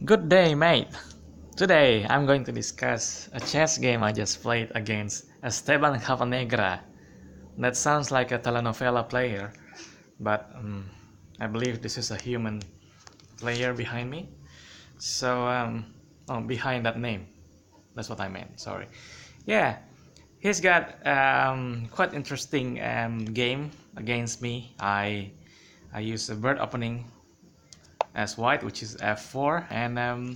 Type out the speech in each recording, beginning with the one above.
Good day, mate. Today I'm going to discuss a chess game I just played against EstebanCapaNegra. That sounds like a telenovela player, but I believe this is a human player behind me. So, behind that name. That's what I meant, sorry. Yeah, he's got quite interesting game against me. I use a bird opening as white, which is f4, and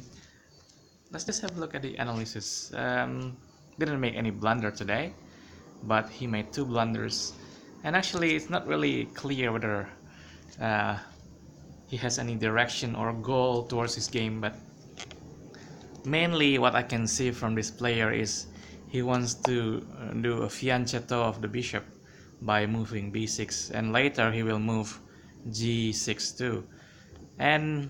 let's just have a look at the analysis. Didn't make any blunder today, but he made two blunders, and actually it's not really clear whether uh, he has any direction or goal towards his game, but mainly what I can see from this player is he wants to do a fianchetto of the bishop by moving b6, and later he will move g6 too. And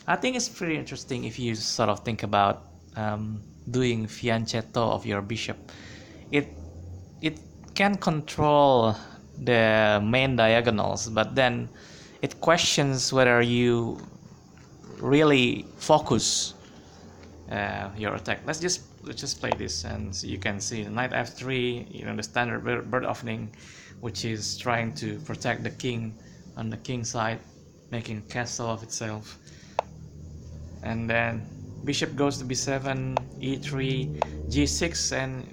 I think it's pretty interesting if you sort of think about doing fianchetto of your bishop. It it can control the main diagonals, but then it questions whether you really focus your attack. Let's just play this, and so you can see knight f3. The standard bird opening, which is trying to protect the king on the king side, making a castle of itself. And then bishop goes to b7, e3, g6, and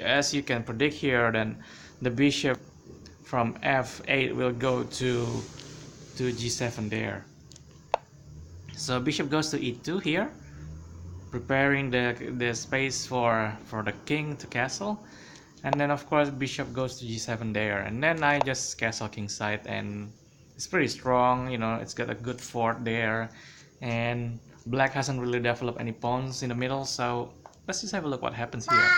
as you can predict here, then the bishop from f8 will go to g7 there. So bishop goes to e2 here, preparing the space for the king to castle. And then of course bishop goes to g7 there, and then I just castle king side, and it's pretty strong. It's got a good fort there, and black hasn't really developed any pawns in the middle. So let's just have a look what happens here.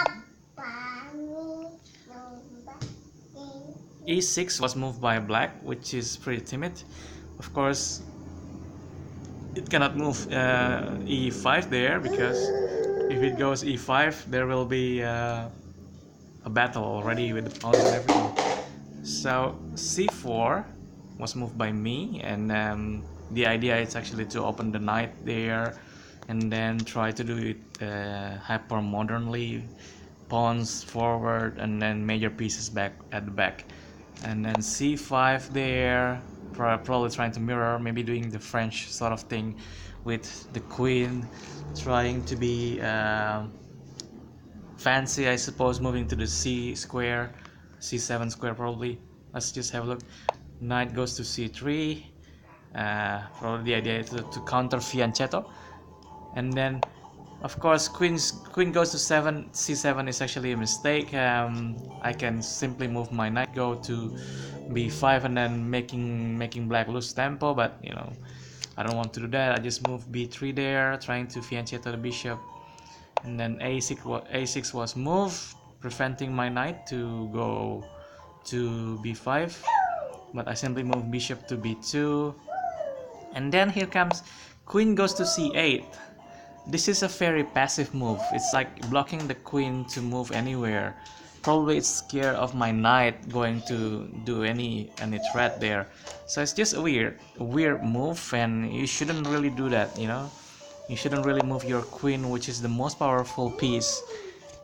e6 was moved by black, which is pretty timid. Of course it cannot move e5 there, because if it goes e5 there will be a battle already with the pawns and everything. So c4 was moved by me, and the idea is actually to open the knight there and then try to do it hyper modernly, pawns forward and then major pieces back at the back. And then c5 there, probably trying to mirror, maybe doing the French sort of thing with the queen, trying to be fancy, I suppose, moving to the c7 square probably. Let's just have a look. Knight goes to c3. Probably the idea is to counter fianchetto, and then of course queen goes to c7 is actually a mistake. I can simply move my knight, go to b5, and then making black lose tempo, but I don't want to do that. I just move b3 there, trying to fianchetto the bishop, and then a6 was moved, preventing my knight to go to b5, but I simply move bishop to b2. And then here comes queen goes to c8. This is a very passive move. It's like blocking the queen to move anywhere. Probably it's scared of my knight going to do any threat there. So it's just a weird move, and you shouldn't really do that. You shouldn't really move your queen, which is the most powerful piece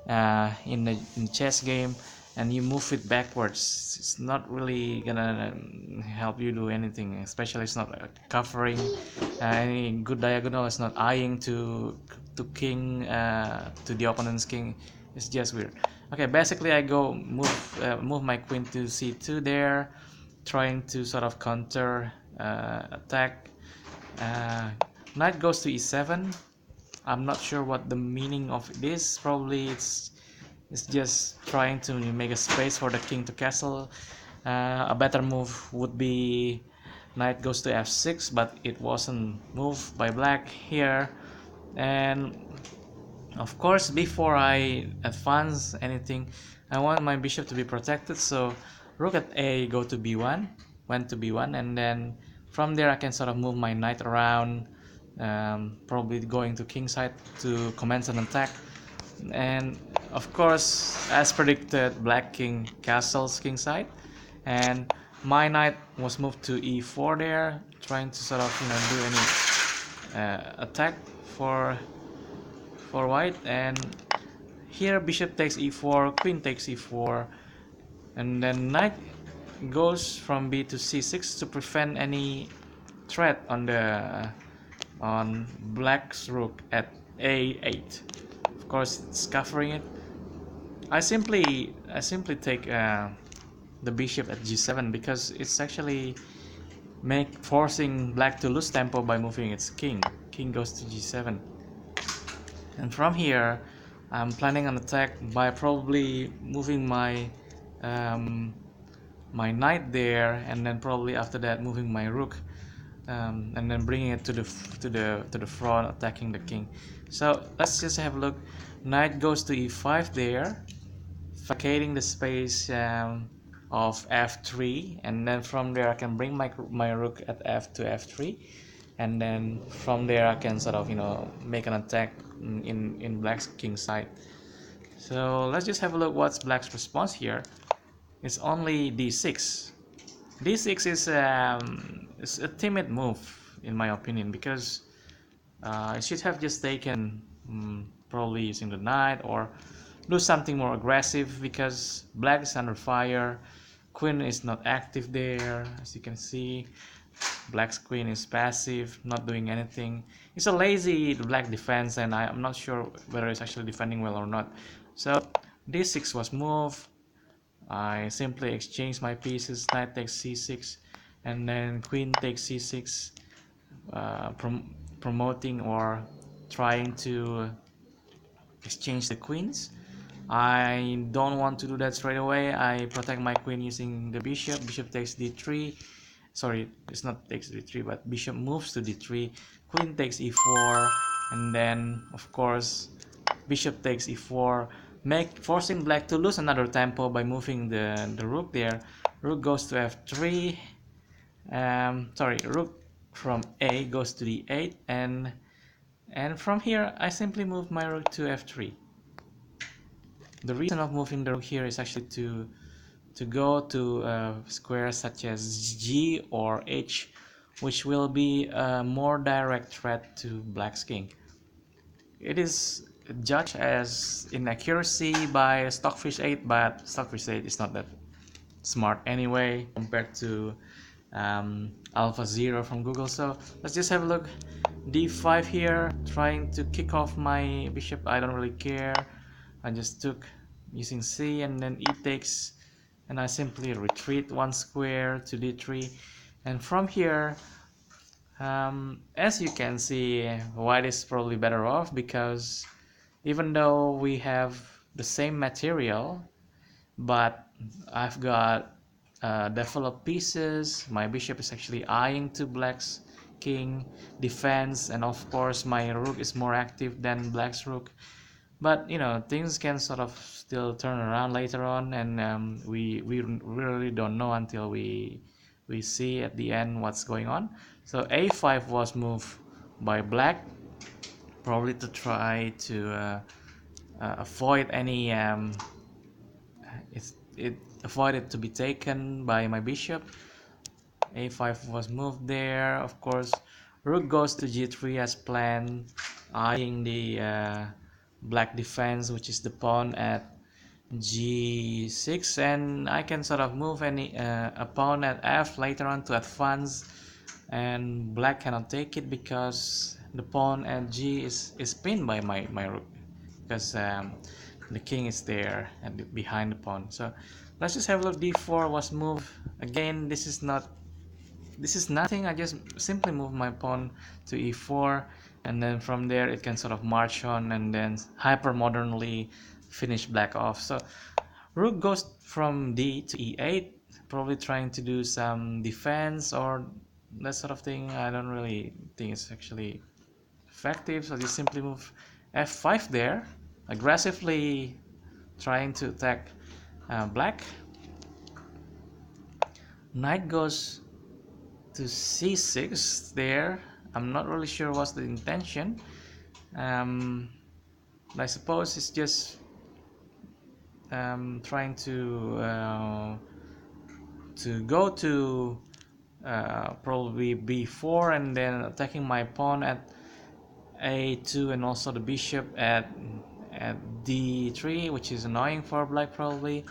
in the chess game, and you move it backwards. It's not really gonna help you do anything, especially it's not covering any good diagonal. It's not eyeing to king, to the opponent's king. It's just weird. Okay, basically I go move my queen to c2 there, trying to sort of counter attack. Knight goes to e7. I'm not sure what the meaning of this. Probably it's just trying to make a space for the king to castle. A better move would be knight goes to f6, but it wasn't moved by black here. And of course, before I advance anything, I want my bishop to be protected, so rook at a, go to b1, went to b1, and then from there I can sort of move my knight around, probably going to king side to commence an attack. And of course, as predicted, black king castles king side, and my knight was moved to e4 there, trying to sort of do any attack for white. And here bishop takes e4, queen takes e4, and then knight goes from b to c6 to prevent any threat on the on black's rook at a8. Of course, it's covering it. I simply take the bishop at g7 because it's actually forcing black to lose tempo by moving its king. King goes to g7, and from here I'm planning an attack by probably moving my my knight there, and then probably after that moving my rook, and then bringing it to the front, attacking the king. So let's just have a look. Knight goes to e5 there, vacating the space of f3, and then from there I can bring my rook at f to f3, and then from there I can sort of make an attack in black's king side. So let's just have a look what's black's response here. It's only d6. d6 is a timid move in my opinion, because it should have just taken probably using the knight or do something more aggressive, because black is under fire. Queen is not active there, as you can see. Black's queen is passive, not doing anything. It's a lazy black defense, and I'm not sure whether it's actually defending well or not. So d6 was moved. I simply exchange my pieces. Knight takes c6, and then queen takes c6, promoting or trying to exchange the queens. I don't want to do that straight away. I protect my queen using the bishop. Bishop takes d3. Sorry, it's not takes d3, but bishop moves to d3. Queen takes e4, and then of course bishop takes e4, forcing black to lose another tempo by moving the rook there. Rook goes to f3. Sorry, rook from a goes to d8, and from here I simply move my rook to f3. The reason of moving the rook here is actually to go to squares such as g or h, which will be a more direct threat to black's king. It is judged as inaccuracy by Stockfish 8, but Stockfish 8 is not that smart anyway compared to Alpha 0 from Google. So let's just have a look. d5 here, trying to kick off my bishop. I don't really care. I just took using c, and then e takes, and I simply retreat one square to d3. And from here, as you can see, white is probably better off, because even though we have the same material, but I've got developed pieces. My bishop is actually eyeing to black's king defense, and of course my rook is more active than black's rook. But things can sort of still turn around later on, and we really don't know until we see at the end what's going on. So a5 was moved by black, probably to try to avoid any it avoided to be taken by my bishop. a5 was moved there. Of course, rook goes to g3 as planned, eyeing the black defense, which is the pawn at g6, and I can sort of move any a pawn at f later on to advance, and black cannot take it because the pawn at g is pinned by my rook, because the king is there and behind the pawn. So let's just have a look. d4 was moved again. This is nothing. I just simply move my pawn to e4, and then from there it can sort of march on and then hyper modernly finish black off. So rook goes from d to e8, probably trying to do some defense or that sort of thing. I don't really think it's actually effective, so just simply move f5 there, aggressively trying to attack black. Knight goes to c6 there. I'm not really sure what's the intention. I suppose it's just trying to go to probably b4 and then attacking my pawn at a2 and also the bishop at d3, which is annoying for black probably.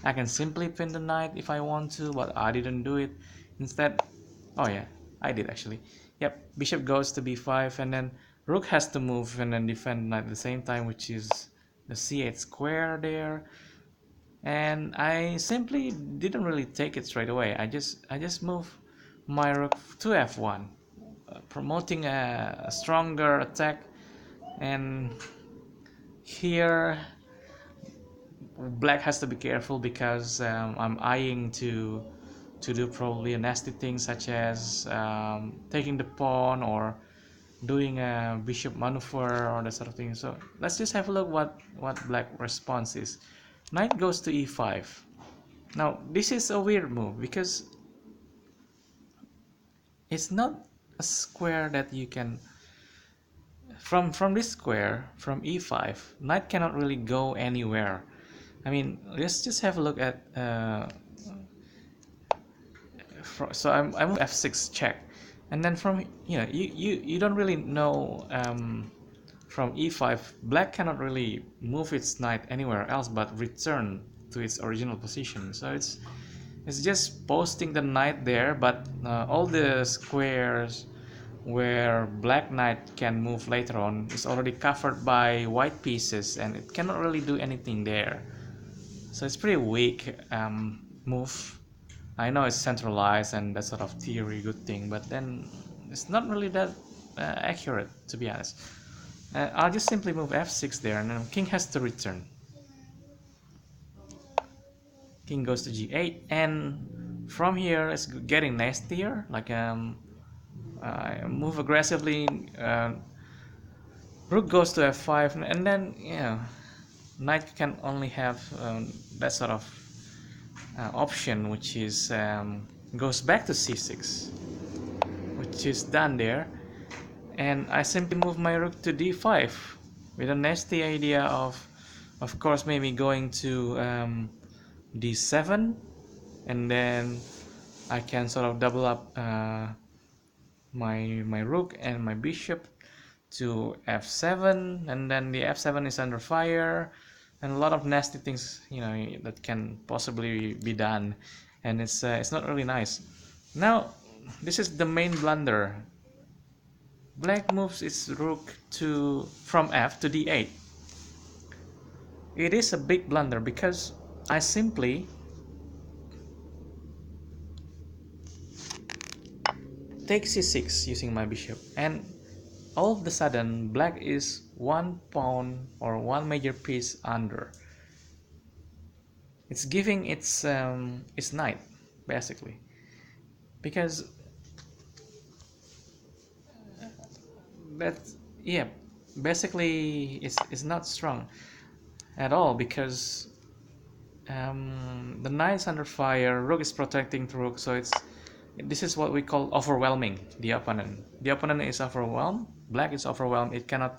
I can simply pin the knight if I want to, but I didn't do it. Instead, oh yeah, I did actually. Yep, bishop goes to b5, and then rook has to move and then defend knight at the same time, which is the c8 square there. And I simply didn't really take it straight away. I just moved my rook to f1, promoting a stronger attack. And here black has to be careful because I'm eyeing to do probably a nasty thing such as taking the pawn or doing a bishop maneuver or that sort of thing. So let's just have a look what black response is. Knight goes to e5. Now this is a weird move because it's not a square that you can from this square from e5. Knight cannot really go anywhere. I mean, let's just have a look at so I move f6 check, and then from you don't really know from e5 black cannot really move its knight anywhere else but return to its original position. So it's just posting the knight there, but all the squares where black knight can move later on is already covered by white pieces and it cannot really do anything there. So it's pretty weak move. I know it's centralized and that sort of theory good thing, but then it's not really that accurate, to be honest. I'll just simply move f6 there, and then king has to return. King goes to g8, and from here it's getting nastier. Like move aggressively. Rook goes to f5, and then knight can only have that sort of option, which is goes back to c6, which is done there. And I simply move my rook to d5 with a nasty idea of course maybe going to d7, and then I can sort of double up my rook and my bishop to f7, and then the f7 is under fire, and a lot of nasty things that can possibly be done, and it's not really nice. Now this is the main blunder. Black moves its rook from f to d8. It is a big blunder because I simply take c6 using my bishop, and all of a sudden black is one pawn or one major piece under. It's giving its knight basically, because basically it's not strong at all, because the knight is under fire, rook is protecting the rook, so this is what we call overwhelming the opponent. The opponent is overwhelmed, black is overwhelmed, it cannot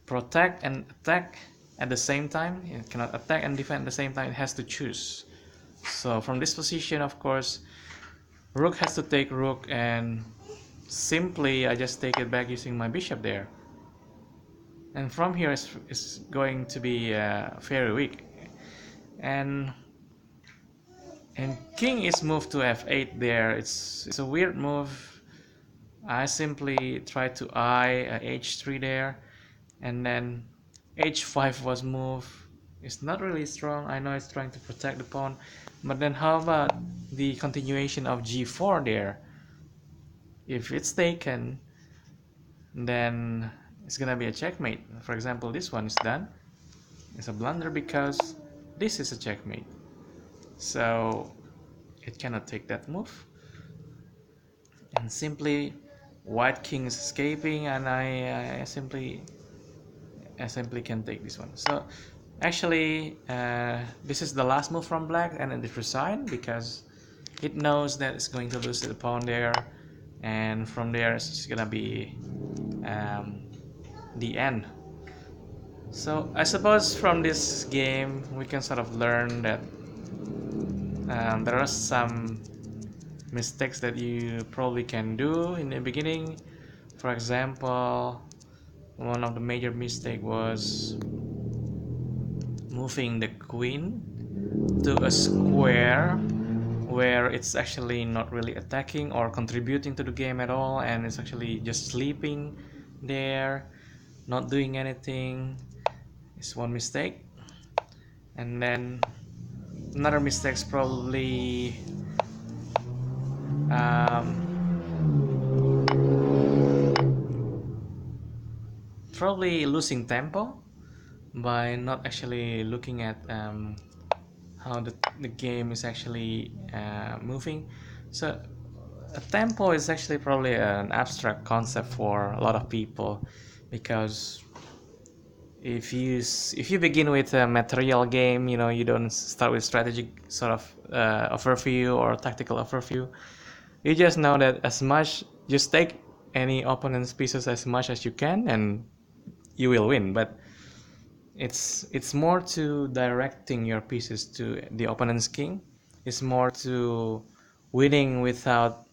protect and attack at the same time, it cannot attack and defend at the same time, it has to choose. So from this position, of course, rook has to take rook, and simply I just take it back using my bishop there. And from here is going to be very weak, and king is moved to f8 there. It's a weird move. I simply try to eye h3 there, and then h5 was moved. It's not really strong. I know it's trying to protect the pawn, but then how about the continuation of g4 there? If it's taken, then it's gonna be a checkmate. For example, this one is done. It's a blunder because this is a checkmate, so it cannot take that move, and simply white king is escaping, and I simply can take this one. So actually this is the last move from black, and it resigned because it knows that it's going to lose the pawn there, and from there it's just gonna be the end. So I suppose from this game we can sort of learn that there are some mistakes that you probably can do in the beginning. For example, one of the major mistake was moving the queen to a square where it's actually not really attacking or contributing to the game at all, and it's actually just sleeping there, not doing anything. It's one mistake. And then another mistake is probably losing tempo by not actually looking at how the game is actually moving. So a tempo is actually probably an abstract concept for a lot of people, because if you begin with a material game, you know, you don't start with strategic sort of overview or tactical overview. You just know that as much, just take any opponent's pieces as much as you can and you will win. But it's more to directing your pieces to the opponent's king. It's more to winning without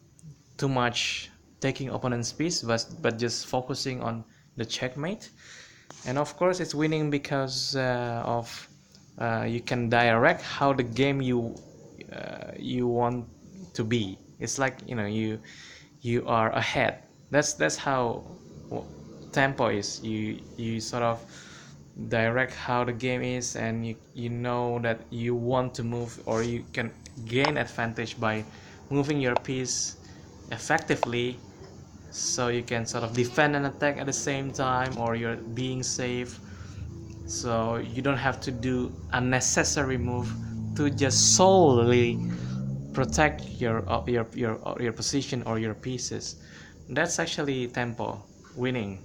too much taking opponent's piece, but just focusing on the checkmate. And of course, it's winning because of you can direct how the game you want to be. It's like, you know, you are ahead. That's how tempo is. You sort of direct how the game is, and you know that you want to move, or you can gain advantage by moving your piece effectively, so you can sort of defend and attack at the same time, or you're being safe, so you don't have to do unnecessary move to just solely protect your position or your pieces. That's actually tempo winning.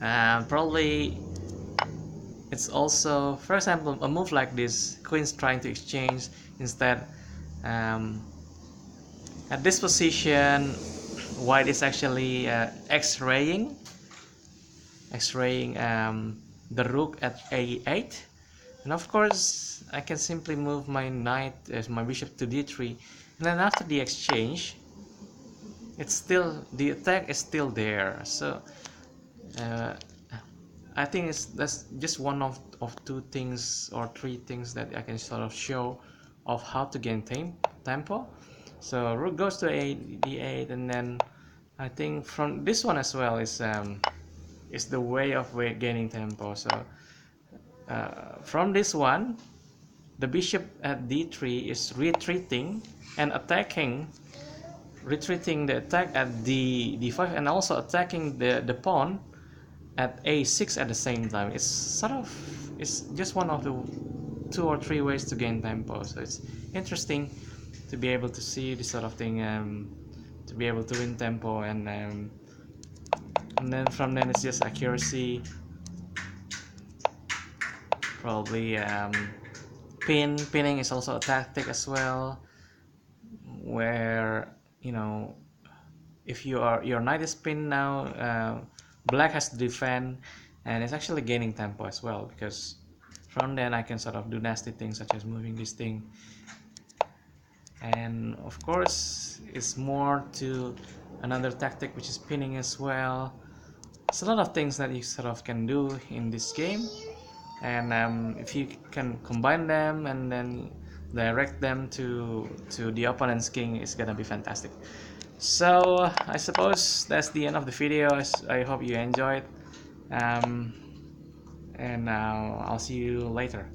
Probably it's also, for example, a move like this, queen's trying to exchange. Instead, um, at this position, white is actually x-raying the rook at a8, and of course I can simply move my knight as my bishop to d3, and then after the exchange, it's still, the attack is still there. So uh, I think that's just one of two things or three things that I can sort of show of how to gain tempo. So rook goes to d8, and then I think from this one as well is the way of gaining tempo. So from this one, the bishop at d3 is retreating and attacking, retreating the attack at d5, and also attacking the pawn at a6 at the same time. It's sort of, it's just one of the 2 or 3 ways to gain tempo. So it's interesting to be able to see this sort of thing, to be able to win tempo, and then from then it's just accuracy. Probably pinning is also a tactic as well, where, you know, if your knight is pinned now, black has to defend, and it's actually gaining tempo as well, because from then I can sort of do nasty things such as moving this thing. And of course, it's more to another tactic, which is pinning as well. It's a lot of things that you sort of can do in this game, and if you can combine them and then direct them to the opponent's king, it's gonna be fantastic. So I suppose that's the end of the video. I hope you enjoyed, and I'll see you later.